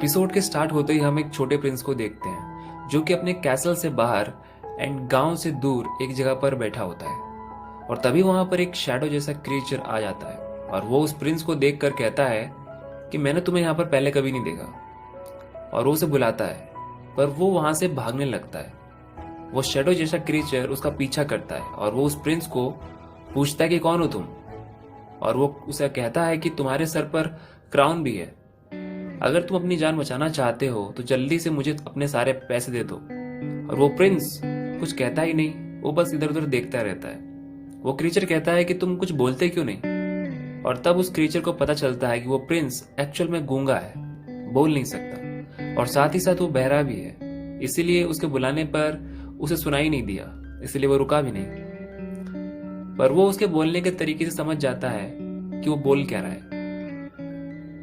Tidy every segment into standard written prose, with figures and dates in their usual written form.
Episode के start होते ही हम एक छोटे प्रिंस को देखते हैं जो कि अपने कैसल से बाहर एंड गांव से दूर एक जगह पर बैठा होता है। और तभी वहां पर एक शैडो जैसा क्रिएचर आ जाता है और वो उस प्रिंस को देखकर कहता है कि मैंने तुम्हें यहाँ पर पहले कभी नहीं देखा। और वो उसे बुलाता है पर वो वहां से भागने लगता है। वो शैडो जैसा क्रिएचर उसका पीछा करता है और वो उस प्रिंस को पूछता है कि कौन हो तुम। और वो उसे कहता है कि तुम्हारे सर पर क्राउन भी है, अगर तुम अपनी जान बचाना चाहते हो तो जल्दी से मुझे अपने सारे पैसे दे दो। और वो प्रिंस कुछ कहता ही नहीं, वो बस इधर उधर देखता रहता है। वो क्रीचर कहता है कि तुम कुछ बोलते क्यों नहीं। और तब उस क्रीचर को पता चलता है कि वो प्रिंस एक्चुअल में गूंगा है, बोल नहीं सकता और साथ ही साथ वो बहरा भी है। इसीलिए उसके बुलाने पर उसे सुनाई नहीं दिया, इसलिए वो रुका भी नहीं। पर वो उसके बोलने के तरीके से समझ जाता है कि वो बोल क्या रहा है।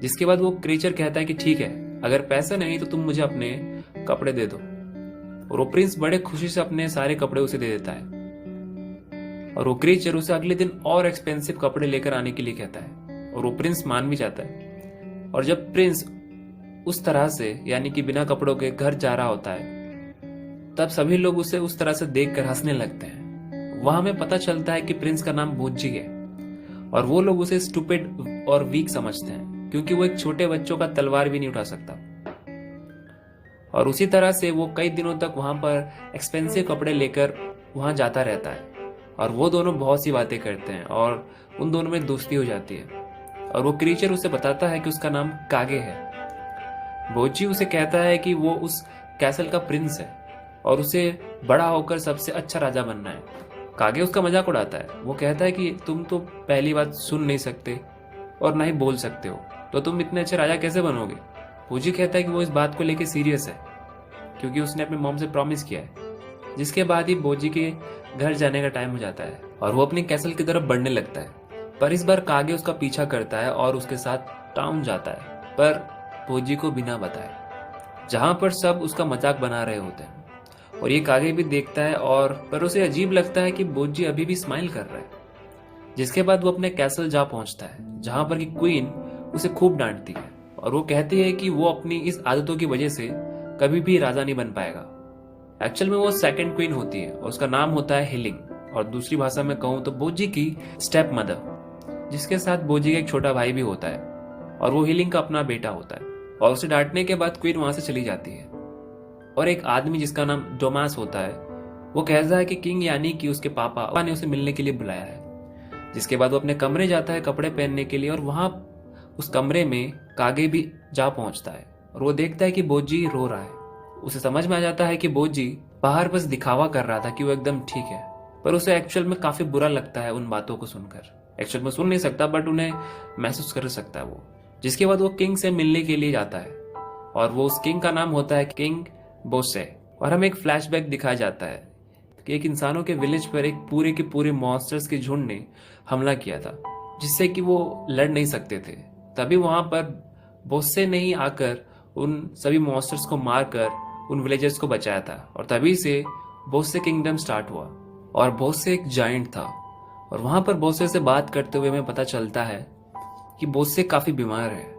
जिसके बाद वो क्रीचर कहता है कि ठीक है, अगर पैसा नहीं तो तुम मुझे अपने कपड़े दे दो। और वो प्रिंस बड़े खुशी से अपने सारे कपड़े उसे दे देता है। और वो क्रीचर उसे अगले दिन और एक्सपेंसिव कपड़े लेकर आने के लिए कहता है और वो प्रिंस मान भी जाता है। और जब प्रिंस उस तरह से यानी कि बिना कपड़ों के घर जा रहा होता है तब सभी लोग उसे उस तरह से देखकर हंसने लगते हैं। वहां हमें पता चलता है कि प्रिंस का नाम बोजी है और वो लोग उसे स्टूपिड और वीक समझते हैं क्योंकि वो एक छोटे बच्चों का तलवार भी नहीं उठा सकता। और उसी तरह से वो कई दिनों तक वहां पर एक्सपेंसिव कपड़े लेकर वहां जाता रहता है और वो दोनों बहुत सी बातें करते हैं और उन दोनों में दोस्ती हो जाती है। और वो क्रीचर उसे बताता है कि उसका नाम कागे है। बोजी उसे कहता है कि वो उस कैसल का प्रिंस है और उसे बड़ा होकर सबसे अच्छा राजा बनना है। कागे उसका मजाक उड़ाता है। वो कहता है कि तुम तो पहली बात सुन नहीं सकते और ना ही बोल सकते हो, तो तुम इतने अच्छे राजा कैसे बनोगे। बोजी कहता है कि वो इस बात को लेकर सीरियस है क्योंकि उसने अपने मॉम से प्रॉमिस किया है। जिसके बाद ही बोजी के घर जाने का टाइम हो जाता है और वो अपने कैसल की तरफ बढ़ने लगता है। पर इस बार कागे उसका पीछा करता है और उसके साथ टाउन जाता है, पर बोजी को बिना बताए, जहां पर सब उसका मजाक बना रहे होते हैं। और ये कागे भी देखता है और पर उसे अजीब लगता है कि बोजी अभी भी स्माइल कर रहा है। जिसके बाद वो अपने कैसल जा पहुंचता है जहां पर की क्वीन उसे खूब डांटती है और वो कहती है कि वो अपनी इस आदतों की वजह से कभी भी राजा नहीं बन पाएगा। एक्चुअल में वो सेकंड क्वीन होती है और उसका नाम होता है हिलिंग, और दूसरी भाषा में कहूं तो बोजी की स्टेप मदर, जिसके साथ बोजी का एक छोटा भाई भी होता है और वो हिलिंग का अपना बेटा होता है। और उसे डांटने के बाद क्वीन वहां से चली जाती है और एक आदमी जिसका नाम डोमास होता है वो कहता है कि किंग यानी कि उसके पापा ने उसे मिलने के लिए बुलाया है। जिसके बाद वो अपने कमरे जाता है कपड़े पहनने के लिए और वहां उस कमरे में कागे भी जा पहुंचता है और वो देखता है कि बोजी रो रहा है। उसे समझ में आ जाता है कि बोजी बाहर बस दिखावा कर रहा था कि वो एकदम ठीक है, पर उसे एक्चुअल में काफी बुरा लगता है उन बातों को सुनकर। एक्चुअल में सुन नहीं सकता बट उन्हें महसूस कर सकता है वो। जिसके बाद वो किंग से मिलने के लिए जाता है और वो उस किंग का नाम होता है किंग बोसे। और हमें एक फ्लैशबैक दिखाया जाता है कि एक इंसानों के विलेज पर एक पूरे के पूरे मॉन्स्टर्स के झुंड ने हमला किया था जिससे कि वो लड़ नहीं सकते थे। तभी वहां पर बोसे ने ही आकर उन सभी मॉन्स्टर्स को मारकर उन विलेजर्स को बचाया था और तभी से बोसे किंगडम स्टार्ट हुआ। और बोसे एक जायंट था और वहां पर बोसे से बात करते हुए हमें पता चलता है कि बोसे काफी बीमार है।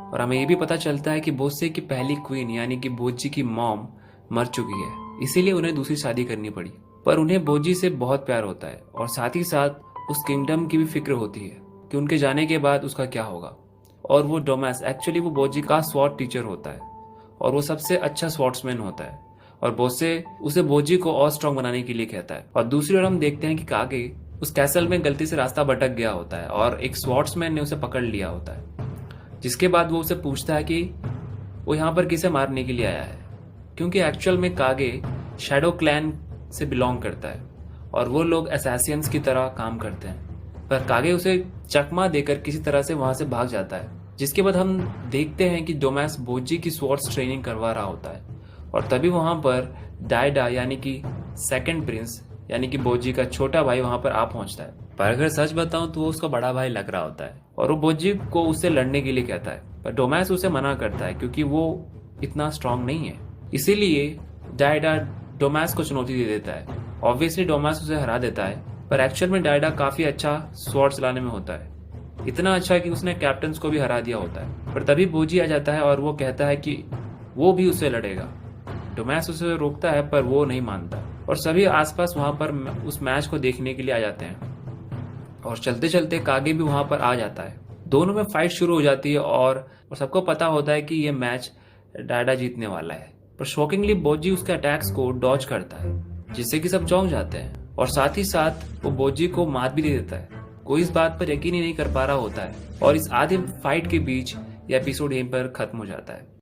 और हमें यह भी पता चलता है कि बोसे की पहली क्वीन यानी कि बोजी की मॉम मर चुकी है, इसीलिए उन्हें दूसरी शादी करनी पड़ी। पर उन्हें बोजी से बहुत प्यार होता है और साथ ही साथ उस किंगडम की भी फिक्र होती है कि उनके जाने के बाद उसका क्या होगा। और वो डोमास एक्चुअली वो बोजी का स्वॉर्ड टीचर होता है और वो सबसे अच्छा स्वॉर्ड्समैन होता है और बोसे उसे बोजी को और स्ट्रॉन्ग बनाने के लिए कहता है। और दूसरी ओर हम देखते हैं कि कागे उस कैसल में गलती से रास्ता भटक गया होता है और एक स्वॉर्ड्समैन ने उसे पकड़ लिया होता है। जिसके बाद वो उसे पूछता है कि वो यहाँ पर किसे मारने के लिए आया है, क्योंकि एक्चुअल में कागे शैडो क्लैन से बिलोंग करता है और वो लोग असैसियंस की तरह काम करते हैं। पर कागे उसे चकमा देकर किसी तरह से वहां से भाग जाता है। जिसके बाद हम देखते हैं कि डोमास बोजी की स्वॉर्ड्स ट्रेनिंग करवा रहा होता है और तभी वहां पर डायडा यानी कि सेकंड प्रिंस यानी कि बोजी का छोटा भाई वहां पर आ पहुंचता है। पर अगर सच बताऊं तो वो उसका बड़ा भाई लग रहा होता है और वो बोजी को उससे लड़ने के लिए कहता है, पर डोमास उसे मना करता है क्योंकि वो इतना स्ट्रांग नहीं है। इसीलिए डायडा डोमास को चुनौती दे देता है। ऑब्वियसली डोमास उसे हरा देता है, पर एक्चुअल में डायडा काफी अच्छा स्वॉर्ड चलाने में होता है इतना अच्छा कि उसने कैप्टन्स को भी हरा दिया होता है। पर तभी बोजी आ जाता है और वो कहता है कि वो भी उससे लड़ेगा। टोमास उसे रोकता है पर वो नहीं मानता और सभी आसपास वहां पर उस मैच को देखने के लिए आ जाते हैं। और चलते चलते कागे भी वहां पर आ जाता है। दोनों में फाइट शुरू हो जाती है और सबको पता होता है कि ये मैच डायडा जीतने वाला है। पर शॉकिंगली बोजी उसके अटैक्स को डॉज करता है, जिससे कि सब चौंक जाते हैं और साथ ही साथ वो बोजी को मात भी दे देता है। कोई इस बात पर यकीन ही नहीं कर पा रहा होता है और इस आधे फाइट के बीच ये एपिसोड यहीं पर खत्म हो जाता है।